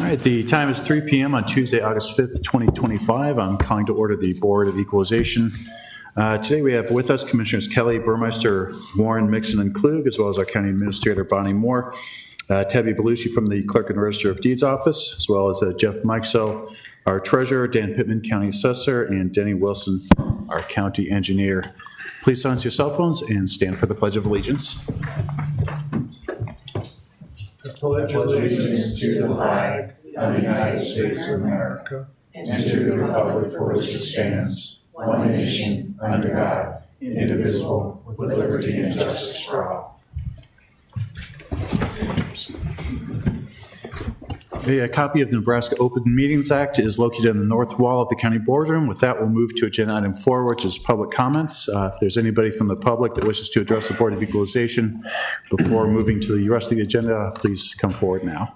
right, the time is 3 p.m. on Tuesday, August 5th, 2025. I'm calling to order the Board of Equalization. Today we have with us Commissioners Kelly, Burmeister, Warren, Mixon, and Klug, as well as our County Administrator Bonnie Moore, Tabby Belushi from the Clerk and Register of Deeds Office, as well as Jeff Mikesell, our Treasurer, Dan Pittman, County Assessor, and Denny Wilson, our County Engineer. Please silence your cell phones and stand for the Pledge of Allegiance. I pledge allegiance to the flag of the United States of America and to the republic for which it stands, one nation, under God, indivisible, with liberty and justice for all. A copy of the Nebraska Open Meetings Act is located on the north wall of the county boardroom. With that, we'll move to agenda item 4, which is public comments. If there's anybody from the public that wishes to address the Board of Equalization before moving to the rest of the agenda, please come forward now.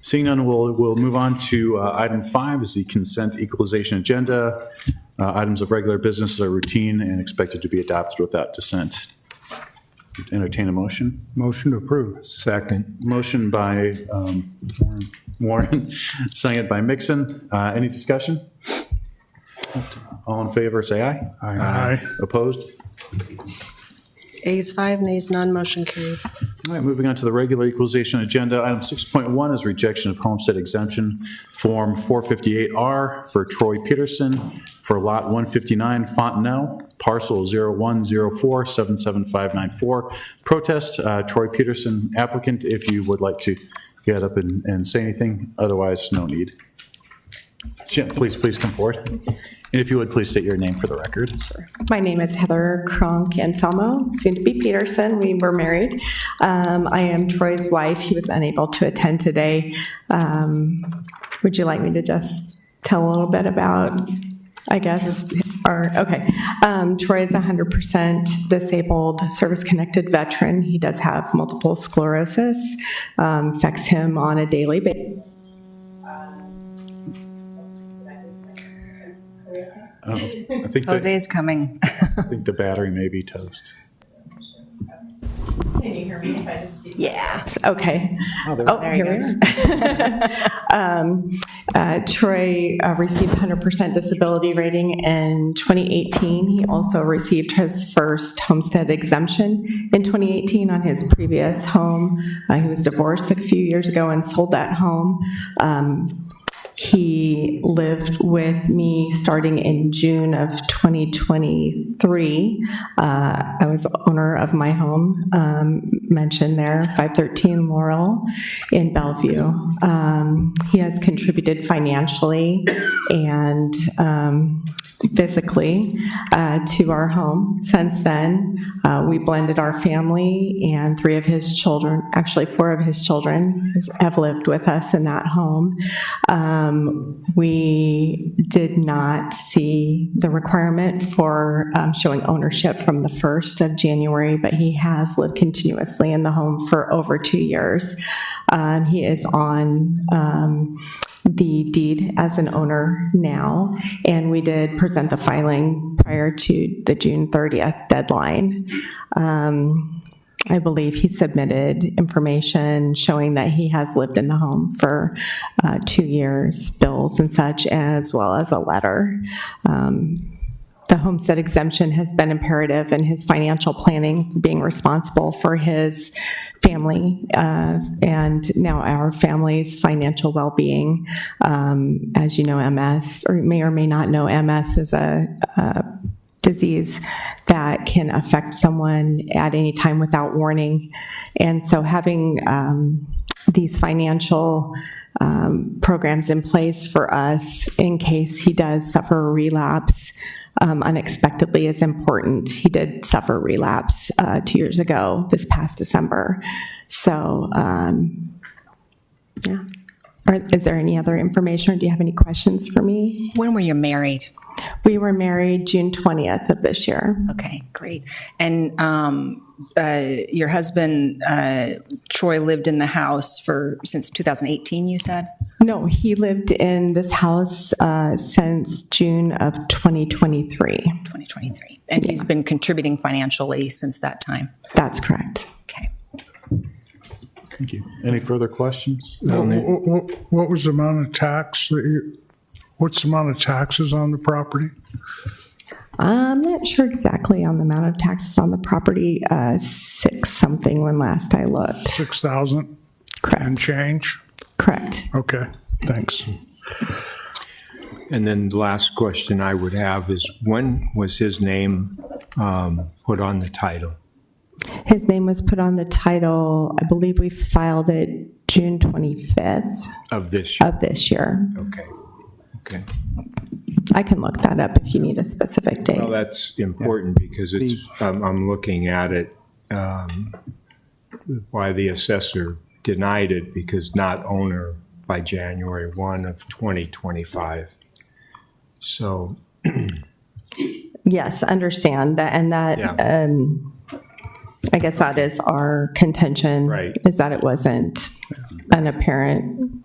Seeing none, we'll move on to item 5 is the consent equalization agenda. Items of regular business that are routine and expected to be adopted without dissent. Entertain a motion. Motion to approve. Second. Motion by Warren, second by Mixon. Any discussion? All in favor, say aye. Aye. Opposed? Ayes 5, nays none, motion carried. All right, moving on to the regular equalization agenda. Item 6.1 is rejection of homestead exemption form 458R for Troy Peterson for lot 159 Fontenelle, parcel 0104775594. Protest, Troy Peterson applicant, if you would like to get up and say anything, otherwise no need. Jim, please come forward. And if you would, please state your name for the record. My name is Heather Kronk Anselmo, soon to be Peterson. We were married. I am Troy's wife. He was unable to attend today. Would you like me to just tell a little bit about, I guess, okay. Troy is 100% disabled, service-connected veteran. He does have multiple sclerosis, affects him on a daily basis. I think Jose is coming. I think the battery may be toast. Can you hear me if I just speak? Yeah. Okay. There he goes. Troy received 100% disability rating in 2018. He also received his first homestead exemption in 2018 on his previous home. He was divorced a few years ago and sold that home. He lived with me starting in June of 2023. I was owner of my home, mentioned there, 513 Laurel in Bellevue. He has contributed financially and physically to our home. Since then, we blended our family, and 3 of his children, actually 4 of his children, have lived with us in that home. We did not see the requirement for showing ownership from the 1st of January, but he has lived continuously in the home for over 2 years. He is on the deed as an owner now, and we did present the filing prior to the June 30th deadline. I believe he submitted information showing that he has lived in the home for 2 years, bills and such, as well as a letter. The homestead exemption has been imperative in his financial planning, being responsible for his family and now our family's financial well-being. As you know, MS, or may not know, MS is a disease that can affect someone at any time without warning. And so having these financial programs in place for us in case he does suffer a relapse unexpectedly is important. He did suffer a relapse 2 years ago, this past December. So, yeah. Is there any other information, or do you have any questions for me? When were you married? We were married June 20th of this year. Okay, great. And your husband, Troy, lived in the house since 2018, you said? No, he lived in this house since June of 2023. 2023. And he's been contributing financially since that time? That's correct. Okay. Thank you. Any further questions? What was the amount of tax what's the amount of taxes on the property? I'm not sure exactly on the amount of taxes on the property, 6 something when last I looked. 6,000 and Correct, change? correct. Okay, thanks. And then the last question I would have is, when was his name put on the title? His name was put on the title, I believe we filed it June 25th Of this year? of this year. Okay, okay. I can look that up if you need a specific date. Well, that's important because it's, I'm looking at it, why the assessor denied it, because not owner by January 1 of 2025. So, Yes, understand that, and that, Yeah. I guess that is our contention. Right. Is that it wasn't an apparent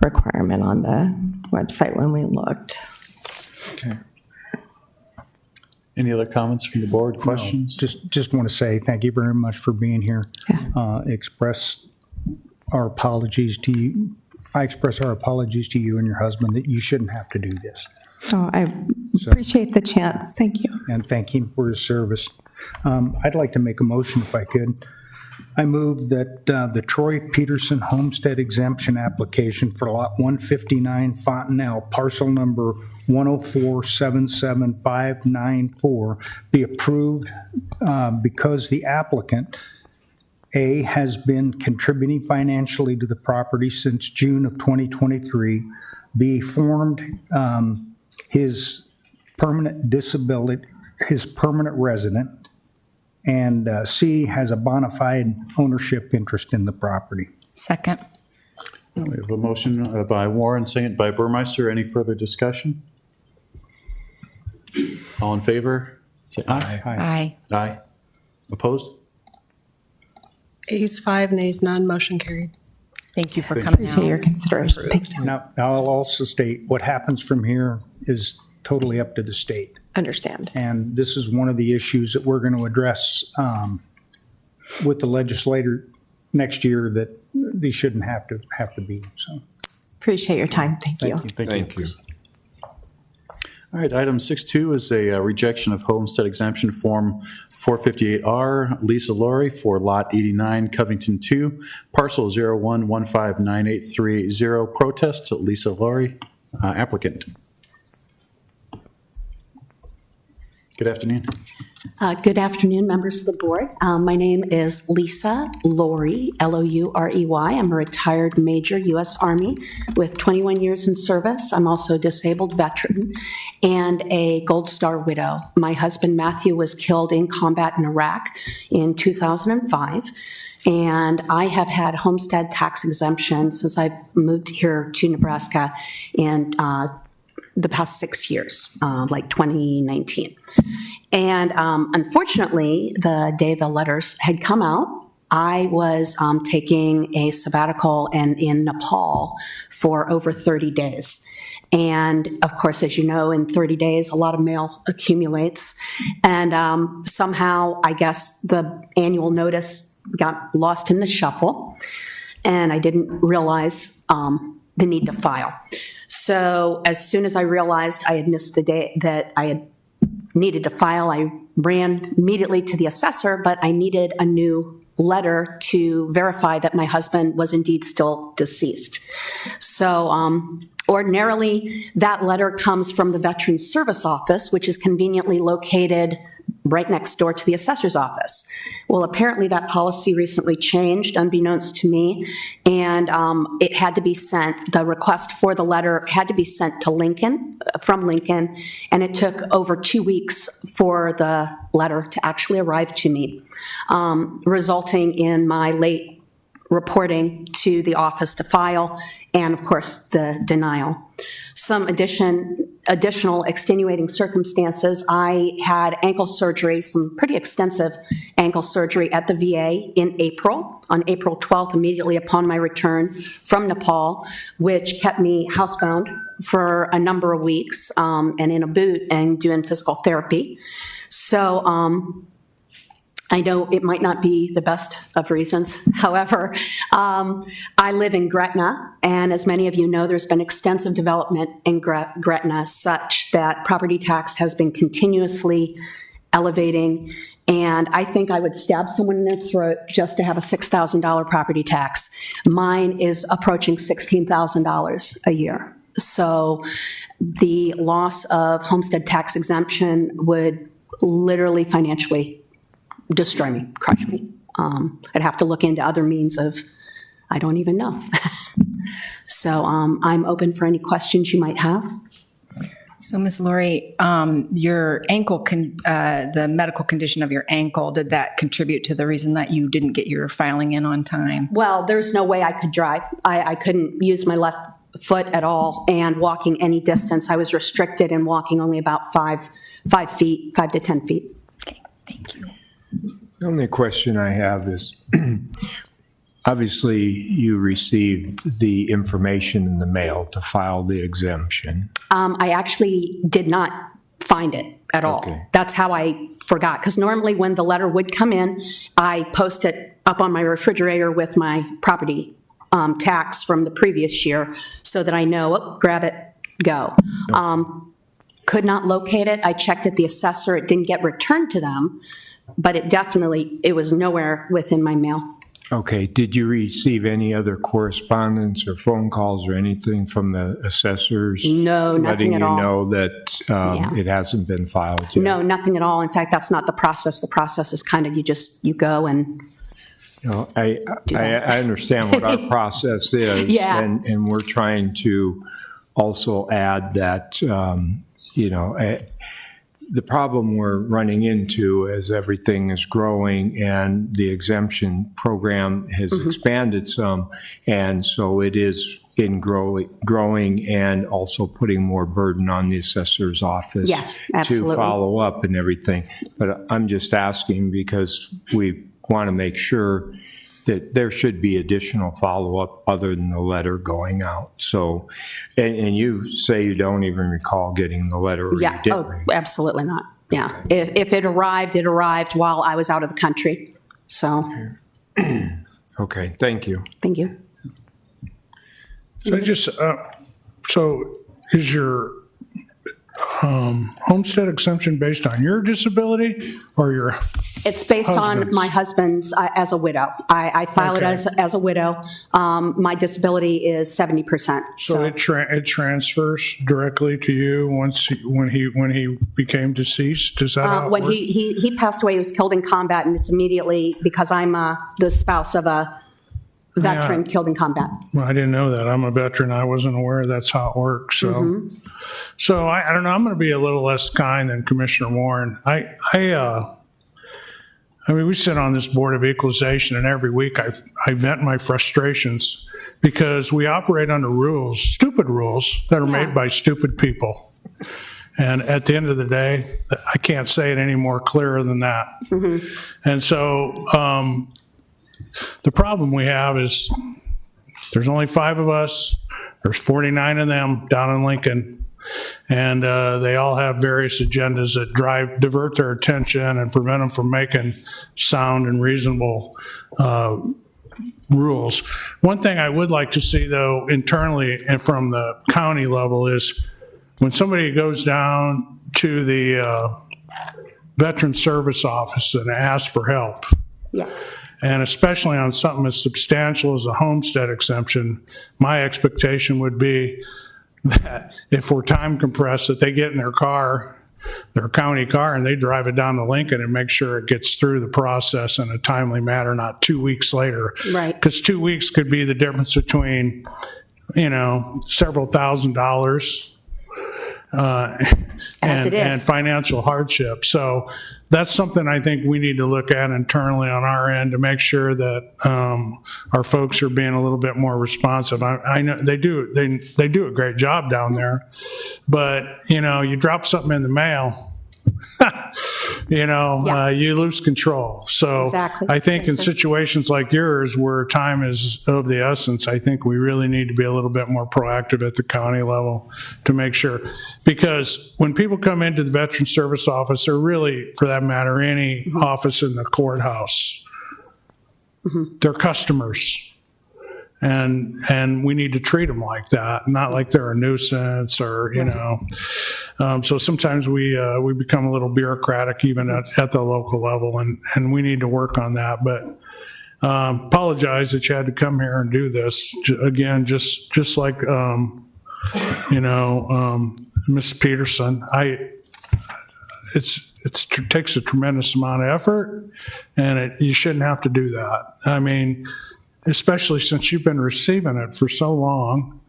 requirement on the website when we looked. okay. Any other comments from the board, questions? Just want to say thank you very much for being here. Yeah. Express our apologies to you. I express our apologies to you and your husband that you shouldn't have to do this. So I appreciate the chance. Thank you. And thank him for his service. I'd like to make a motion if I could. I move that the Troy Peterson Homestead Exemption application for Lot 159 Fontanelle, parcel number 104-77594, be approved because the applicant, A, has been contributing financially to the property since June of 2023, B, formed his permanent disability, his permanent resident, and C, has a bona fide ownership interest in the property. Second. We have a motion by Warren, second by Burmeister. Any further discussion? All in favor? Say aye. Aye. Aye. Opposed? Ayes 5, nays none, motion carried. Thank you for coming out. Appreciate your consideration. Thank you. Now, I'll also state, what happens from here is totally up to the state. Understand. And this is one of the issues that we're going to address with the legislator next year, that these shouldn't have to be, so. Appreciate your time. Thank you. Thank you. All right, item 6.2 is a rejection of homestead exemption form 458R, Lisa Laurie for Lot 89, Covington 2, parcel 01159830, protest, Lisa Laurie, applicant. Good afternoon. Good afternoon, members of the board. My name is Lisa Laurie, L-O-U-R-E-Y. I'm a retired Major U.S. Army with 21 years in service. I'm also a disabled veteran and a Gold Star widow. My husband, Matthew, was killed in combat in Iraq in 2005. And I have had homestead tax exemption since I've moved here to Nebraska in the past 6 years, like 2019. And unfortunately, the day the letters had come out, I was taking a sabbatical and in Nepal for over 30 days. And of course, as you know, in 30 days, a lot of mail accumulates. And somehow, I guess the annual notice got lost in the shuffle. And I didn't realize the need to file. So as soon as I realized I had missed the day that I had needed to file, I ran immediately to the assessor, but I needed a new letter to verify that my husband was indeed still deceased. So ordinarily, that letter comes from the Veterans Service Office, which is conveniently located right next door to the assessor's office. Well, apparently that policy recently changed, unbeknownst to me, and it had to be sent, the request for the letter had to be sent to Lincoln, from Lincoln, and it took over 2 weeks for the letter to actually arrive to me, resulting in my late reporting to the office to file, and of course, the denial. Some additional extenuating circumstances. I had ankle surgery, some pretty extensive ankle surgery at the VA in April, on April 12th, immediately upon my return from Nepal, which kept me housebound for a number of weeks and in a boot and doing physical therapy. So I know it might not be the best of reasons. However, I live in Gretna, and as many of you know, there's been extensive development in Gretna such that property tax has been continuously elevating. And I think I would stab someone in the throat just to have a $6,000 property tax. Mine is approaching $16,000 a year. So the loss of homestead tax exemption would literally financially destroy me, crush me. I'd have to look into other means of, I don't even know. So I'm open for any questions you might have. So, Ms. Laurie, your ankle, the medical condition of your ankle, did that contribute to the reason that you didn't get your filing in on time? Well, there's no way I could drive. I couldn't use my left foot at all, and walking any distance. I was restricted in walking only about 5 feet, 5 to 10 feet. Okay, thank you. The only question I have is, obviously, you received the information in the mail to file the exemption. I actually did not find it at all. Okay. That's how I forgot, because normally when the letter would come in, I post it up on my refrigerator with my property tax from the previous year so that I know, oh, grab it, go. Could not locate it. I checked at the assessor. It didn't get returned to them, but it was nowhere within my mail. Okay, did you receive any other correspondence or phone calls or anything from the assessors? No, nothing at all. Letting you know that Yeah. it hasn't been filed yet? No, nothing at all. In fact, that's not the process. The process is kind of you go and, No, I understand what our process is. Yeah. And we're trying to also add that, the problem we're running into as everything is growing and the exemption program has expanded some, and so it is growing and also putting more burden on the assessor's office. Yes, absolutely. To follow up and everything. But I'm just asking because we want to make sure that there should be additional follow-up other than the letter going out. So, and you say you don't even recall getting the letter, or yeah, you didn't. absolutely not. Yeah. If it arrived while I was out of the country. So, Okay, thank you. thank you. So is your homestead exemption based on your disability or your It's based on husband's? my husband's as a widow. I file it Okay. as a widow. My disability is 70%. So it transfers directly to you when he became deceased? Is that how it When works? he passed away, he was killed in combat, and it's immediately because I'm the spouse of a veteran killed in combat. Well, I didn't know that. I'm a veteran. I wasn't aware that's how it works. So, so I don't know. I'm going to be a little less kind than Commissioner Warren. I mean, we sit on this Board of Equalization, and every week I vent my frustrations because we operate under rules, stupid rules that are made by stupid people. And at the end of the day, I can't say it any more clearer than that. And so the problem we have is there's only 5 of us. There's 49 of them down in Lincoln. And they all have various agendas that divert their attention and prevent them from making sound and reasonable rules. One thing I would like to see, though, internally and from the county level is when somebody goes down to the Veteran Service Office and asks for help, Yeah. and especially on something as substantial as a homestead exemption, my expectation would be that if we're time compressed, that they get in their car, their county car, and they drive it down to Lincoln and make sure it gets through the process in a timely manner, not 2 weeks later. Right. Because 2 weeks could be the difference between, several $1,000s As it is. and financial hardship. So that's something I think we need to look at internally on our end to make sure that our folks are being a little bit more responsive. I know they do a great job down there, but you drop something in the mail, Yeah. you lose control. So Exactly. I think Yes, in sir. situations like yours where time is of the essence, I think we really need to be a little bit more proactive at the county level to make sure. Because when people come into the Veteran Service Office, or really, for that matter, any office in the courthouse, they're customers. And we need to treat them like that, not like they're a nuisance or, so sometimes we become a little bureaucratic even at the local level, and we need to work on that. But apologize that you had to come here and do this. Again, just like, Ms. Peterson, it takes a tremendous amount of effort, and you shouldn't have to do that. I mean, especially since you've been receiving it for so long,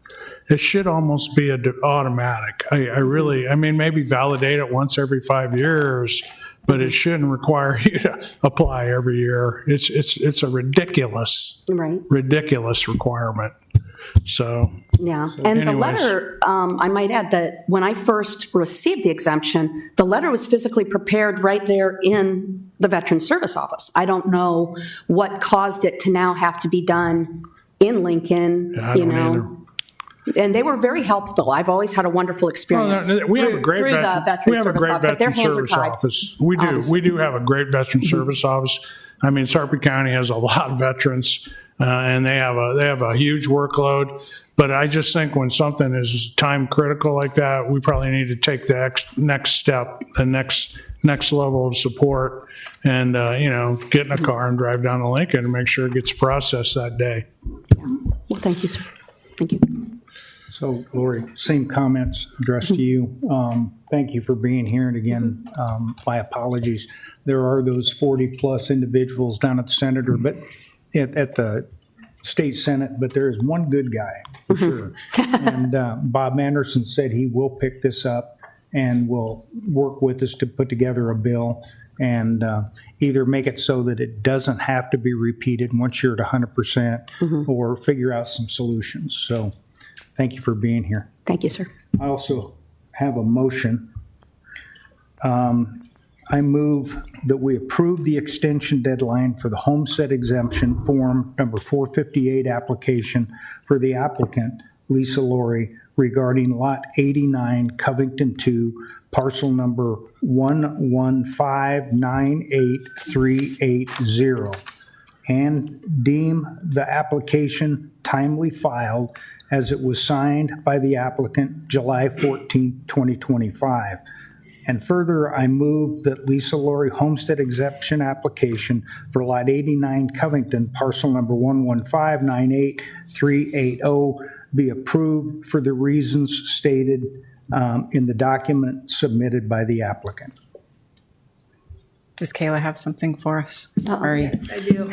it should almost be automatic. I mean, maybe validate it once every 5 years, but it shouldn't require you to apply every year. It's a ridiculous requirement. So, Yeah, and the anyways. letter, I might add that when I first received the exemption, the letter was physically prepared right there in the Veteran Service Office. I don't know what caused it to now have to be done in Lincoln, I don't either. And they were very helpful. I've always had a wonderful experience. We have a great through the veteran Service Office, but their veteran hands are service tied. office. We do. obviously. We do have a great veteran service office. I mean, Sarpy County has a lot of veterans, and they have a huge workload. But I just think when something is time critical like that, we probably need to take the next step, the next level of support, and get in a car and drive down to Lincoln and make sure it gets processed that day. Well, thank you, sir. Thank you. So Lori, same comments addressed to you. Thank you for being here. And again, my apologies. There are those 40-plus individuals down at the Senator, but at the state Senate, but there is one good guy for sure. And Bob Anderson said he will pick this up and will work with us to put together a bill and either make it so that it doesn't have to be repeated once you're at 100% or figure out some solutions. So thank you for being here. Thank you, sir. I also have a motion. I move that we approve the extension deadline for the homestead exemption form number 458 application for the applicant, Lisa Laurie, regarding Lot 89, Covington 2, parcel number 115983880, and deem the application timely filed as it was signed by the applicant July 14, 2025. And further, I move that Lisa Laurie homestead exemption application for Lot 89 Covington, parcel number 115983880, be approved for the reasons stated in the document submitted by the applicant. Does Kayla have something for us? Or- Yes, I do.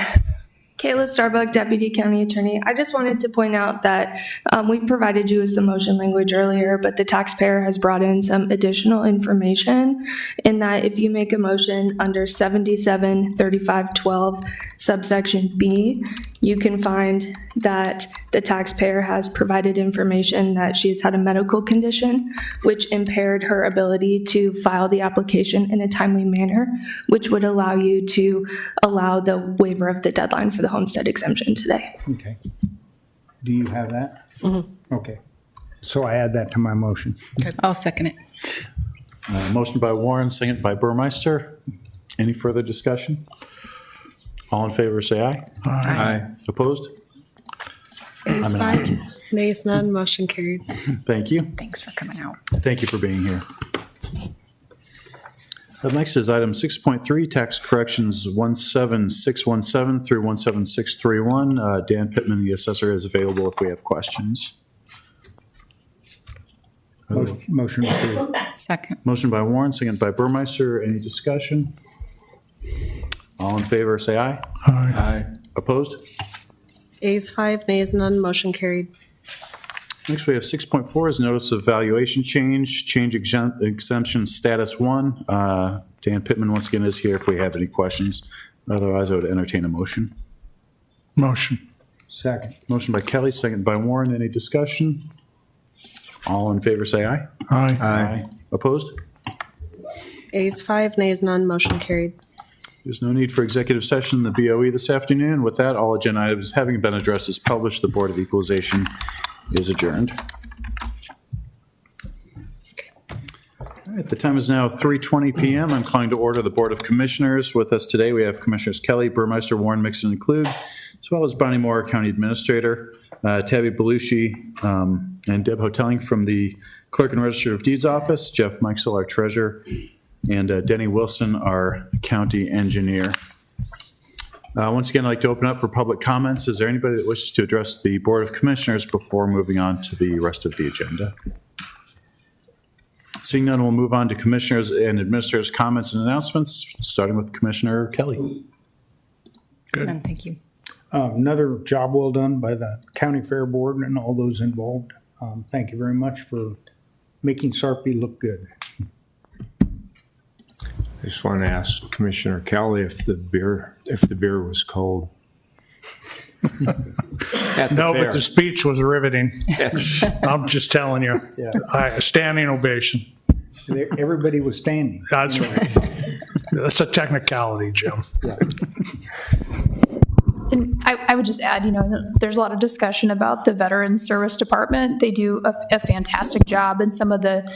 Kayla Starbuck, Deputy County Attorney. I just wanted to point out that we've provided you with some motion language earlier, but the taxpayer has brought in some additional information in that if you make a motion under 773512 subsection B, you can find that the taxpayer has provided information that she's had a medical condition which impaired her ability to file the application in a timely manner, which would allow you to allow the waiver of the deadline for the homestead exemption today. Okay. Do you have that? Okay. So I add that to my motion. I'll second it. Motion by Warren, second by Burmeister. Any further discussion? All in favor, say aye. Aye. Opposed? Ayes I'm an 5, nays none, motion carried. Thank you. Thanks for coming out. Thank you for being here. Up next is item 6.3, tax corrections 17617 through 17631. Dan Pittman, the assessor, is available if we have questions. Motion approved. Second. Motion by Warren, second by Burmeister. Any discussion? All in favor, say aye. Aye. Opposed? Ayes 5, nays none, motion carried. Next, we have 6.4 is notice of valuation change exemption status 1. Dan Pittman once again is here if we have any questions. Otherwise, I would entertain a motion. Motion. Second. Motion by Kelly, second by Warren. Any discussion? All in favor, say aye. Aye. Aye. Opposed? Ayes 5, nays none, motion carried. There's no need for executive session in the BOE this afternoon. With that, all agenda items having been addressed as published, the Board of Equalization is adjourned. All right, the time is now 3:20 PM. I'm calling to order the Board of Commissioners. With us today, we have Commissioners Kelly, Burmeister, Warren, Mixon, and Klug, as well as Bonnie Moore, County Administrator, Tabby Belushi, and Deb Hotelling from the Clerk and Register of Deeds Office, Jeff Meixel, our Treasurer, and Denny Wilson, our County Engineer. Once again, I'd like to open up for public comments. Is there anybody that wishes to address the Board of Commissioners before moving on to the rest of the agenda? Seeing none, we'll move on to Commissioners and Administrators' comments and announcements, starting with Commissioner Kelly. None, thank you. Another job well done by the County Fair Board and all those involved. Thank you very much for making Sarpy look good. I just want to ask Commissioner Kelly if the beer was cold. At the No, fair. but the speech was riveting. I'm just telling you. Yeah. A standing ovation. Everybody was standing. That's right. That's a technicality, Jim. And I would just add, that there's a lot of discussion about the Veteran Service Department. They do a fantastic job, and some of the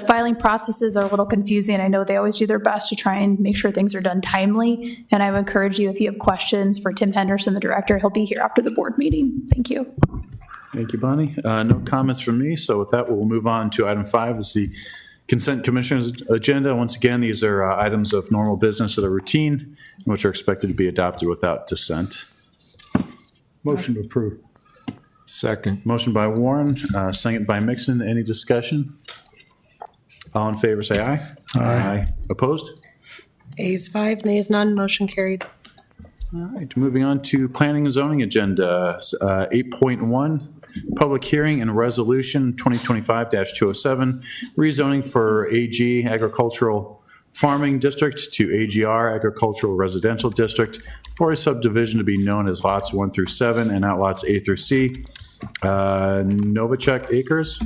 filing processes are a little confusing. I know they always do their best to try and make sure things are done timely. And I would encourage you, if you have questions for Tim Henderson, the director, he'll be here after the board meeting. Thank you. Thank you, Bonnie. No comments from me, so with that, we'll move on to item 5, is the Consent Commissioners agenda. Once again, these are items of normal business that are routine, which are expected to be adopted without dissent. Motion to approve. Second. Motion by Warren, second by Mixon. Any discussion? All in favor, say aye. Aye. Opposed? Ayes 5, nays none, motion carried. All right, moving on to Planning and Zoning Agenda, 8.1, Public Hearing and Resolution 2025-207, rezoning for AG Agricultural Farming District to AGR Agricultural Residential District for a subdivision to be known as lots 1 through 7 and outlots A through C. Novacek Acres,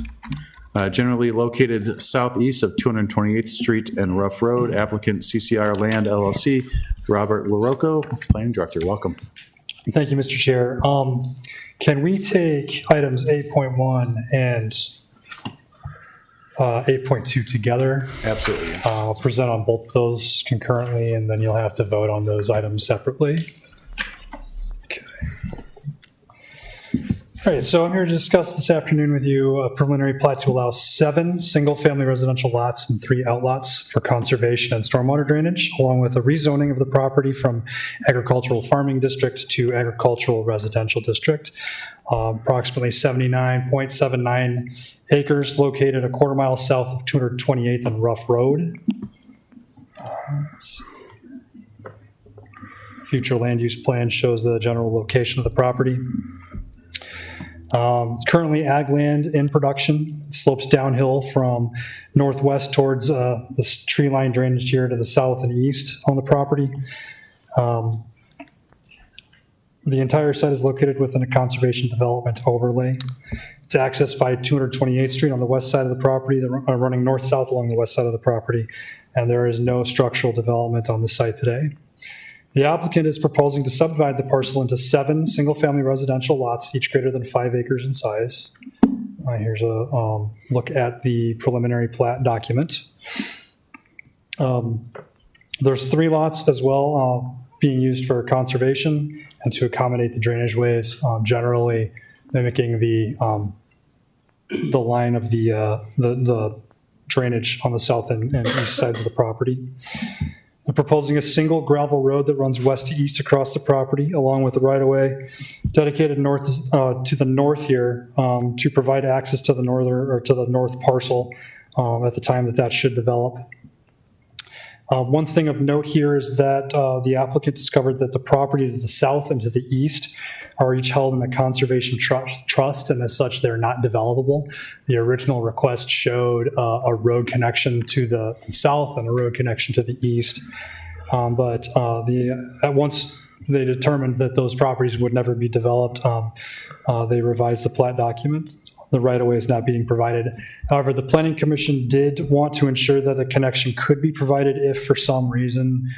generally located southeast of 228th Street and Rough Road. Applicant CCR Land LLC, Robert LaRocco, Planning Director. Welcome. Thank you, Mr. Chair. Can we take items 8.1 and 8.2 together? Absolutely. Yes. I'll present on both of those concurrently, and then you'll have to vote on those items separately. Okay. All right, so I'm here to discuss this afternoon with you a preliminary plat to allow 7 single-family residential lots and 3 outlots for conservation and stormwater drainage, along with a rezoning of the property from agricultural farming district to agricultural residential district. Approximately 79.79 acres located a quarter mile south of 228th and Rough Road. Future land use plan shows the general location of the property. Currently ag land in production. It slopes downhill from northwest towards this tree line drainage here to the south and east on the property. The entire site is located within a conservation development overlay. It's accessed by 228th Street on the west side of the property. They're running north-south along the west side of the property, and there is no structural development on the site today. The applicant is proposing to subdivide the parcel into 7 single-family residential lots, each greater than 5 acres in size. Here's a look at the preliminary plat document. There's 3 lots as well being used for conservation and to accommodate the drainage ways, generally mimicking the line of the drainage on the south and east sides of the property. We're proposing a single gravel road that runs west to east across the property, along with the right-of-way dedicated north to the north here to provide access to the north parcel at the time that should develop. One thing of note here is that the applicant discovered that the property to the south and to the east are each held in a conservation trust, and as such, they're not developable. The original request showed a road connection to the south and a road connection to the east. But once they determined that those properties would never be developed, they revised the plat document. the right-of-way is not being provided. However, the Planning Commission did want to ensure that a connection could be provided if for some reason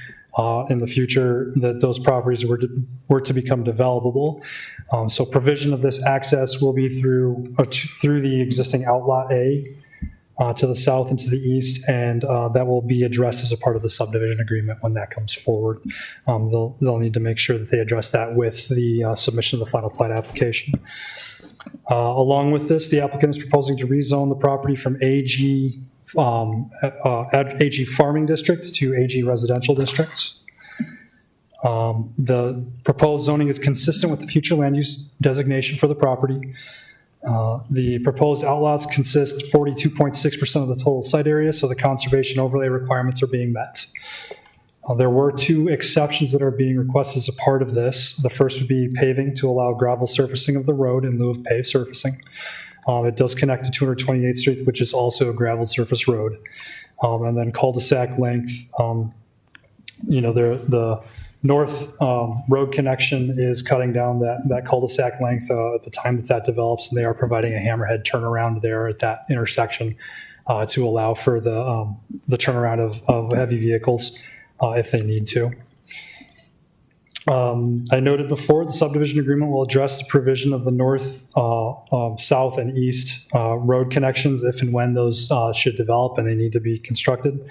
in the future that those properties were to become developable. So provision of this access will be through the existing Outlot A to the south and to the east, and that will be addressed as a part of the subdivision agreement when that comes forward. They'll need to make sure that they address that with the submission of the final plat application. Along with this, the applicant is proposing to rezone the property from AG Farming District to AG Residential Districts. The proposed zoning is consistent with the future land use designation for the property. The proposed outlots consist 42.6% of the total site area, so the conservation overlay requirements are being met. There were 2 exceptions that are being requested as a part of this. The first would be paving to allow gravel surfacing of the road in lieu of paved surfacing. It does connect to 228th Street, which is also a gravel surface road. And then cul-de-sac length, the north road connection is cutting down that cul-de-sac length at the time that develops, and they are providing a hammerhead turnaround there at that intersection to allow for the turnaround of heavy vehicles if they need to. I noted before, the subdivision agreement will address the provision of the north, south, and east road connections if and when those should develop and they need to be constructed.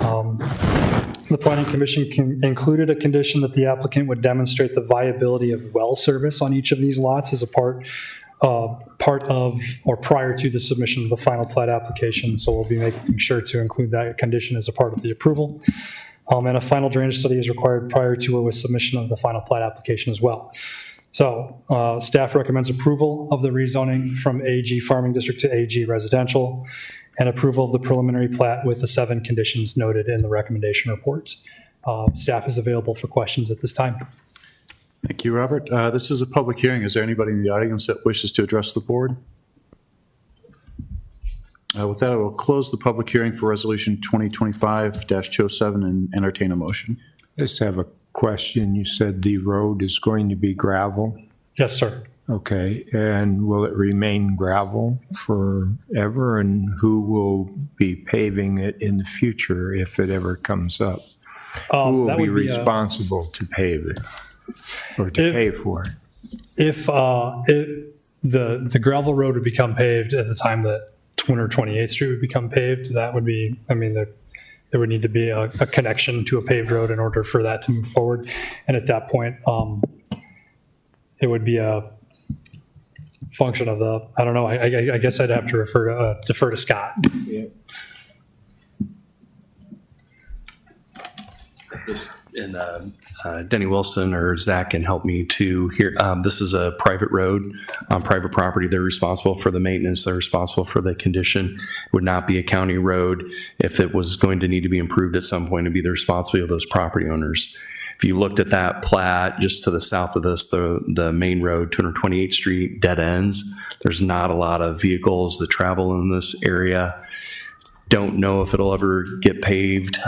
The Planning Commission included a condition that the applicant would demonstrate the viability of well service on each of these lots as a part of or prior to the submission of the final plat application. So we'll be making sure to include that condition as a part of the approval. And a final drainage study is required prior to or with submission of the final plat application as well. So staff recommends approval of the rezoning from AG Farming District to AG Residential, and approval of the preliminary plat with the 7 conditions noted in the recommendation report. Staff is available for questions at this time. Thank you, Robert. This is a public hearing. Is there anybody in the audience that wishes to address the board? With that, I will close the public hearing for Resolution 2025-207 and entertain a motion. I just have a question. You said the road is going to be gravel? Yes, sir. Okay, and will it remain gravel forever? And who will be paving it in the future if it ever comes up? Who will be responsible to pave it or to pay for it? If the gravel road would become paved at the time that 228th Street would become paved, that would be, there would need to be a connection to a paved road in order for that to move forward. And at that point, it would be a function of the, I don't know, I guess I'd have to defer to Scott. Yeah. And Denny Wilson or Zach can help me to hear. This is a private road on private property. They're responsible for the maintenance. They're responsible for the condition. It would not be a county road. If it was going to need to be improved at some point, it'd be the responsibility of those property owners. If you looked at that plat just to the south of this, the main road, 228th Street, dead ends. There's not a lot of vehicles that travel in this area. Don't know if it'll ever get paved.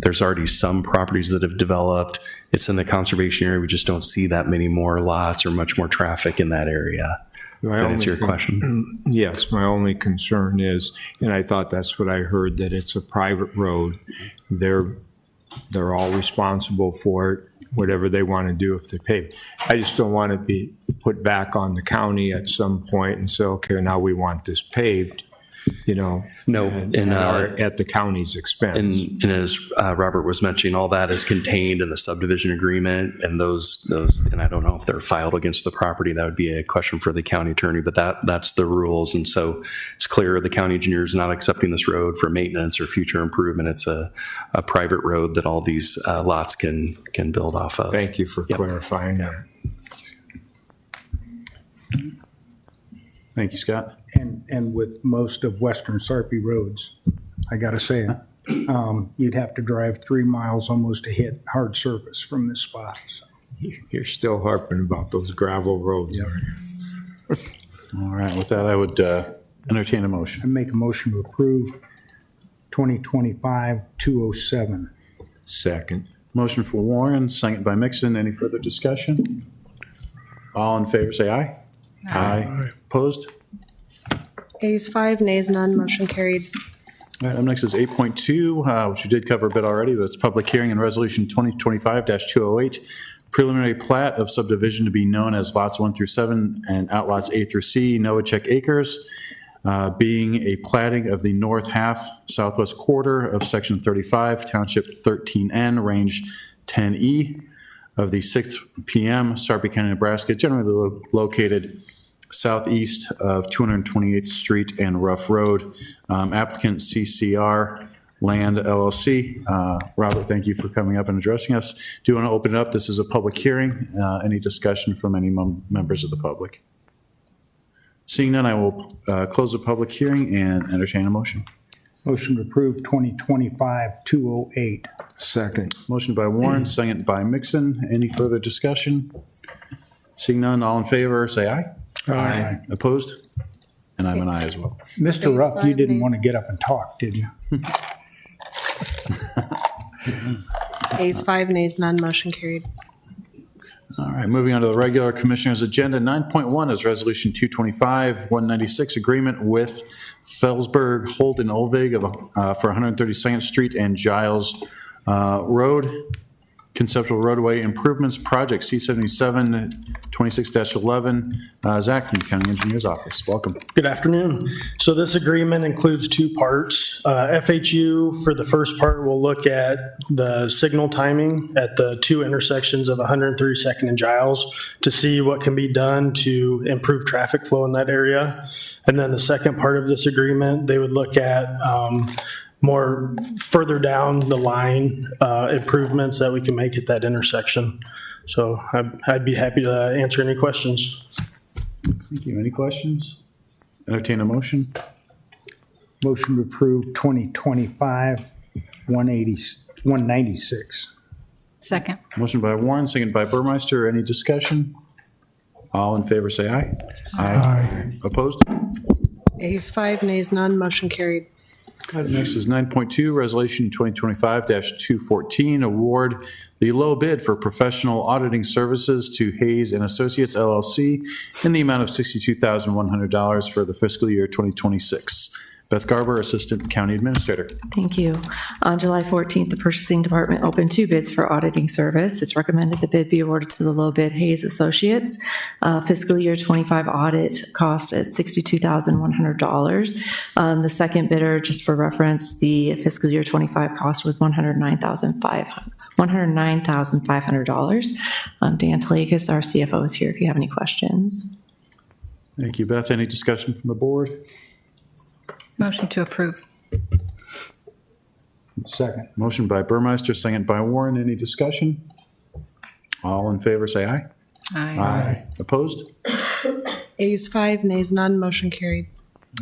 There's already some properties that have developed. It's in the conservation area. We just don't see that many more lots or much more traffic in that area. Does that answer your question? Yes, my only concern is, and I thought that's what I heard, that it's a private road. They're all responsible for it, whatever they want to do if they pave. I just don't want to be put back on the county at some point and say, okay, now we want this paved. No, at the county's expense. And as Robert was mentioning, all that is contained in the subdivision agreement, and those, and I don't know if they're filed against the property. That would be a question for the county attorney, but that's the rules. And so it's clear the county engineer is not accepting this road for maintenance or future improvement. It's a private road that all these lots can build off of. Thank you for clarifying that. Thank you, Scott. And with most of Western Sarpy roads, I gotta say, you'd have to drive 3 miles almost to hit hard surface from this spot. So. You're still harping about those gravel roads. Yep. All right, with that, I would entertain a motion. I make a motion to approve 2025-207. Second. Motion for Warren, second by Mixon. Any further discussion? All in favor, say aye. Aye. Opposed? Ayes 5, nays none, motion carried. All right, up next is 8.2, which we did cover a bit already, but it's public hearing and resolution 2025-208, preliminary plat of subdivision to be known as lots 1 through 7 and outlots A through C, Noachek Acres, being a platting of the north half southwest quarter of section 35, township 13N, range 10E of the 6th PM, Sarpy County, Nebraska, generally located southeast of 228th Street and Rough Road. Applicant CCR Land LLC. Robert, thank you for coming up and addressing us. Do you want to open it up? This is a public hearing. Any discussion from any members of the public? Seeing none, I will close the public hearing and entertain a motion. Motion to approve 2025-208. Second. Motion by Warren, second by Mixon. Any further discussion? Seeing none, all in favor, say aye. Aye. Opposed? And I'm an aye as well. Mr. Ayes Ruff, you 5, didn't nays- want to get up and talk, did you? Ayes 5, nays none, motion carried. All right, moving on to the regular commissioners' agenda. 9.1 is Resolution 225-196, agreement with Felsberg, Holt, and Olvig for 132nd Street and Giles Road. Conceptual roadway improvements project C77 26-11. Zach from the County Engineer's Office. Welcome. Good afternoon. So this agreement includes two parts. FHU, for the first part, will look at the signal timing at the two intersections of 132nd and Giles to see what can be done to improve traffic flow in that area. And then the second part of this agreement, they would look at more further down the line improvements that we can make at that intersection. So I'd be happy to answer any questions. Thank you. Any questions? Entertain a motion. Motion to approve 2025-196. Second. Motion by Warren, second by Burmeister. Any discussion? All in favor, say aye. Aye. Opposed? Ayes 5, nays none, motion carried. Item next is 9.2, Resolution 2025-214, award the low bid for professional auditing services to Hayes and Associates LLC in the amount of $62,100 for the fiscal year 2026. Beth Garber, Assistant County Administrator. Thank you. On July 14th, the Purchasing Department opened two bids for auditing service. It's recommended the bid be awarded to the low bid Hayes Associates. Fiscal year 25 audit cost at $62,100. The second bidder, just for reference, the fiscal year 25 cost was $109,500. Dan Talakis, our CFO, is here if you have any questions. Thank you, Beth. Any discussion from the board? Motion to approve. Second. Motion by Burmeister, second by Warren. Any discussion? All in favor, say aye. Aye. Opposed? Ayes 5, nays none, motion carried.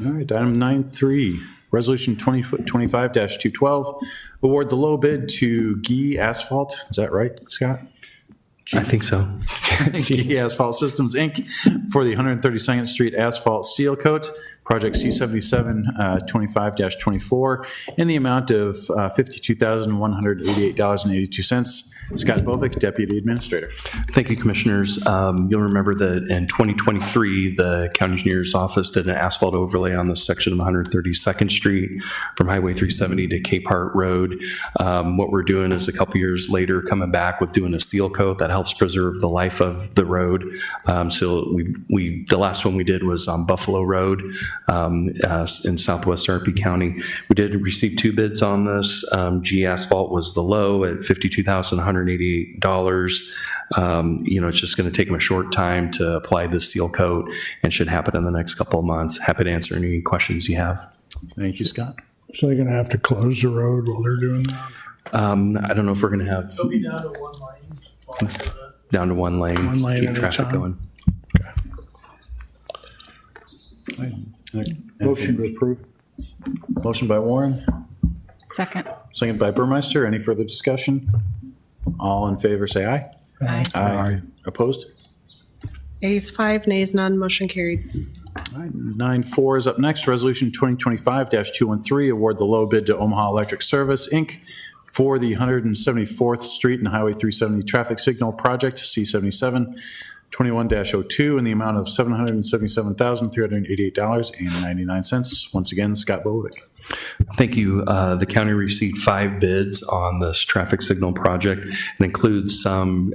All right, item 9.3, Resolution 2025-212, award the low bid to Gee Asphalt. Is that right, Scott? I think so. Gee Asphalt Systems, Inc. for the 132nd Street Asphalt Seal Coat, Project C77 25-24, in the amount of $52,188.82. Scott Bovick, Deputy Administrator. Thank you, Commissioners. You'll remember that in 2023, the County Engineer's Office did an asphalt overlay on the section of 132nd Street from Highway 370 to Cape Hart Road. What we're doing is a couple years later coming back with doing a seal coat that helps preserve the life of the road. So the last one we did was on Buffalo Road in southwest Sarpy County. We did receive two bids on this. G Asphalt was the low at $52,188. It's just going to take them a short time to apply this seal coat and should happen in the next couple of months. Happy to answer any questions you have. Thank you, Scott. So they're going to have to close the road while they're doing that? I don't know if we're going to have They'll be down to one lane. down to one lane, One lane keep at a traffic time. going. Motion to approve. Motion by Warren, Second. second by Burmeister. Any further discussion? All in favor, say aye. Aye. Aye. Opposed? Ayes 5, nays none, motion carried. All right, 9.4 is up next. Resolution 2025-213, award the low bid to Omaha Electric Service, Inc. for the 174th Street and Highway 370 Traffic Signal Project, C77, 21-02 in the amount of $777,388.99. Once again, Scott Bolovic. Thank you. The county received 5 bids on this traffic signal project. It includes some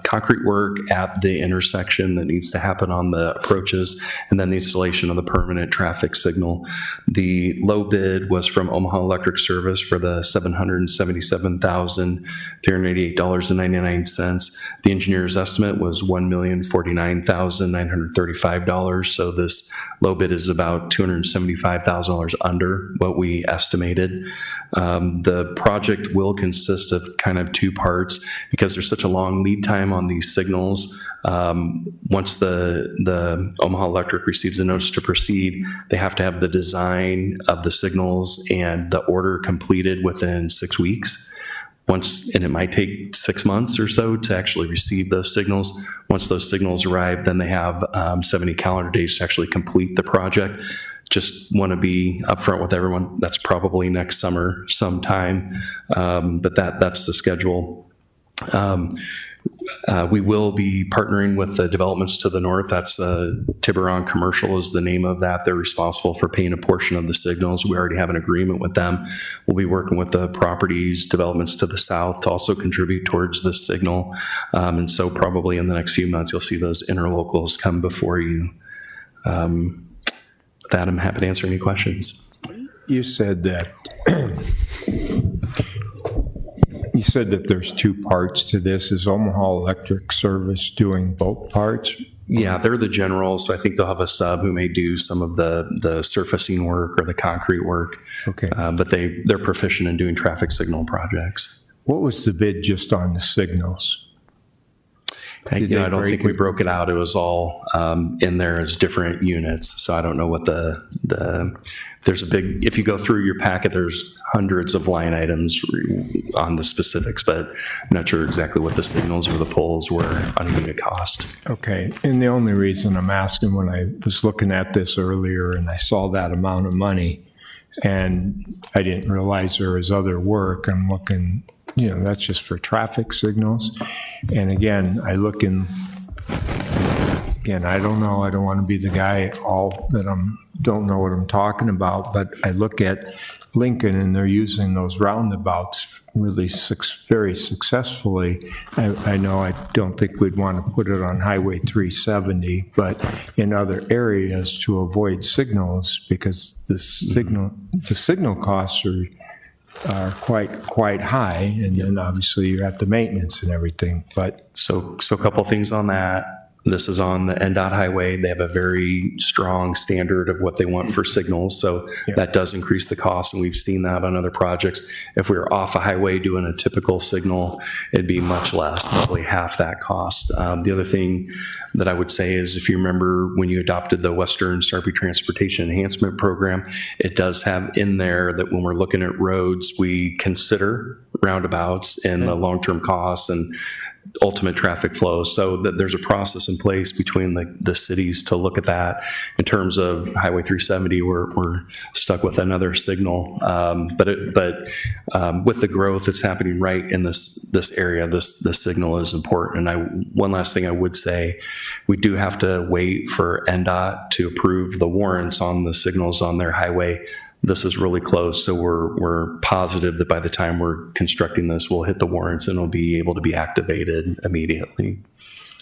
concrete work at the intersection that needs to happen on the approaches, and then the installation of the permanent traffic signal. The low bid was from Omaha Electric Service for the $777,388.99. The engineer's estimate was $1,049,935. So this low bid is about $275,000 under what we estimated. The project will consist of kind of 2 parts because there's such a long lead time on these signals. Once the Omaha Electric receives a notice to proceed, they have to have the design of the signals and the order completed within 6 weeks. And it might take 6 months or so to actually receive those signals. Once those signals arrive, then they have 70 calendar days to actually complete the project. Just want to be upfront with everyone. That's probably next summer sometime, but that's the schedule. We will be partnering with the developments to the north. That's Tiburon Commercial is the name of that. They're responsible for paying a portion of the signals. We already have an agreement with them. We'll be working with the properties developments to the south to also contribute towards the signal. And so probably in the next few months, you'll see those interlocals come before you. With that, I'm happy to answer any questions. You said that there's 2 parts to this. Is Omaha Electric Service doing both parts? Yeah, they're the general, so I think they'll have a sub who may do some of the surfacing work or the concrete work. Okay. But they're proficient in doing traffic signal projects. What was the bid just on the signals? I don't think we broke it out. It was all in there as different units. So I don't know what there's a big, if you go through your packet, there's hundreds of line items on the specifics, but I'm not sure exactly what the signals or the poles were on a unit cost. Okay. And the only reason I'm asking, when I was looking at this earlier and I saw that amount of money and I didn't realize there was other work, I'm looking, that's just for traffic signals. And again, I don't know, I don't want to be the guy don't know what I'm talking about, but I look at Lincoln and they're using those roundabouts really very successfully. I know I don't think we'd want to put it on Highway 370, but in other areas to avoid signals, because the signal costs are quite high, and then obviously you're at the maintenance and everything. But so a couple things on that. This is on the NDOT highway. They have a very strong standard of what they want for signals, so that does increase the cost, and we've seen that on other projects. If we were off a highway doing a typical signal, it'd be much less, probably half that cost. The other thing that I would say is, if you remember when you adopted the Western Sarpy Transportation Enhancement Program, it does have in there that when we're looking at roads, we consider roundabouts and the long-term costs and ultimate traffic flow, so that there's a process in place between the cities to look at that. In terms of Highway 370, we're stuck with another signal, but with the growth that's happening right in this area, this signal is important. And one last thing I would say, we do have to wait for NDOT to approve the warrants on the signals on their highway. This is really close, so we're positive that by the time we're constructing this, we'll hit the warrants and it'll be able to be activated immediately.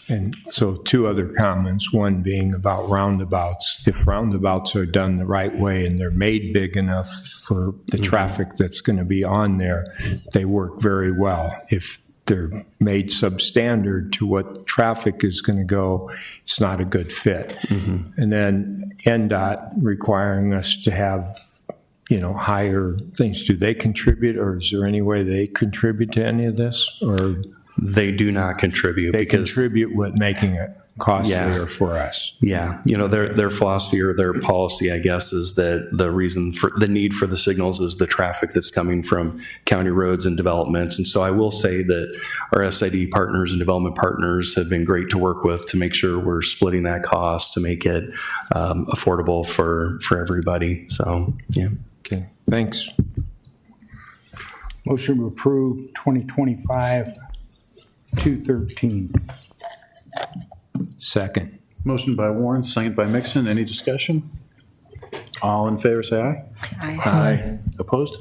And so 2 other comments, one being about roundabouts. If roundabouts are done the right way and they're made big enough for the traffic that's going to be on there, they work very well. If they're made substandard to what traffic is going to go, it's not a good fit. And then NDOT requiring us to have higher things. Do they contribute, or is there any way they contribute to any of this? Or they do not contribute. They contribute with making it costlier for us. Yeah. Their philosophy or their policy, I guess, is that the reason for the need for the signals is the traffic that's coming from county roads and developments. And so I will say that our SID partners and development partners have been great to work with to make sure we're splitting that cost to make it affordable for everybody. So, yeah. Okay. Thanks. Motion to approve 2025-213. Second. Motion by Warren, second by Mixon. Any discussion? All in favor, say aye. Aye. Opposed?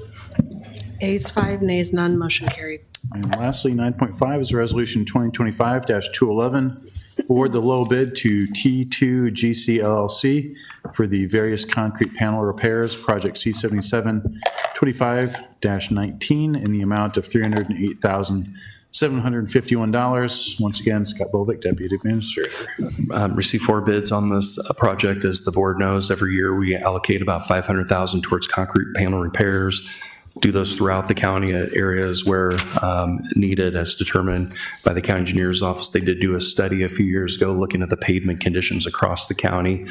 Ayes 5, nays none, motion carried. And lastly, 9.5 is Resolution 2025-211, award the low bid to T2 GC LLC for the various concrete panel repairs, Project C7725-19, in the amount of $308,751. Once again, Scott Bovick, Deputy Administrator. Received 4 bids on this project. As the board knows, every year we allocate about $500,000 towards concrete panel repairs. Do those throughout the county at areas where needed as determined by the county engineer's office. They did do a study a few years ago looking at the pavement conditions across the county.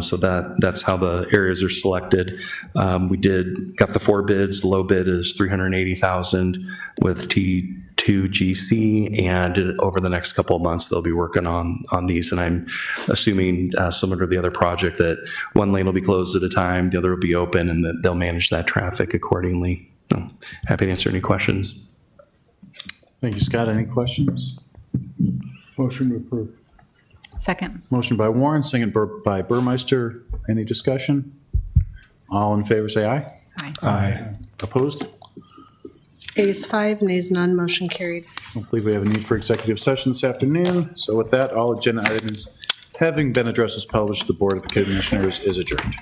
So that's how the areas are selected. We got the 4 bids. The low bid is $380,000 with T2 GC, and over the next couple of months they'll be working on these. And I'm assuming similar to the other project that one lane will be closed at a time, the other will be open, and that they'll manage that traffic accordingly. So, happy to answer any questions. Thank you, Scott. Any questions? Motion to approve. Second. Motion by Warren, second by Burmeister. Any discussion? All in favor, say aye. Aye. Opposed? Ayes 5, nays none, motion carried. I don't believe we have a need for executive session this afternoon. So with that, all agenda items having been addressed as published, the Board of Commissioners is adjourned.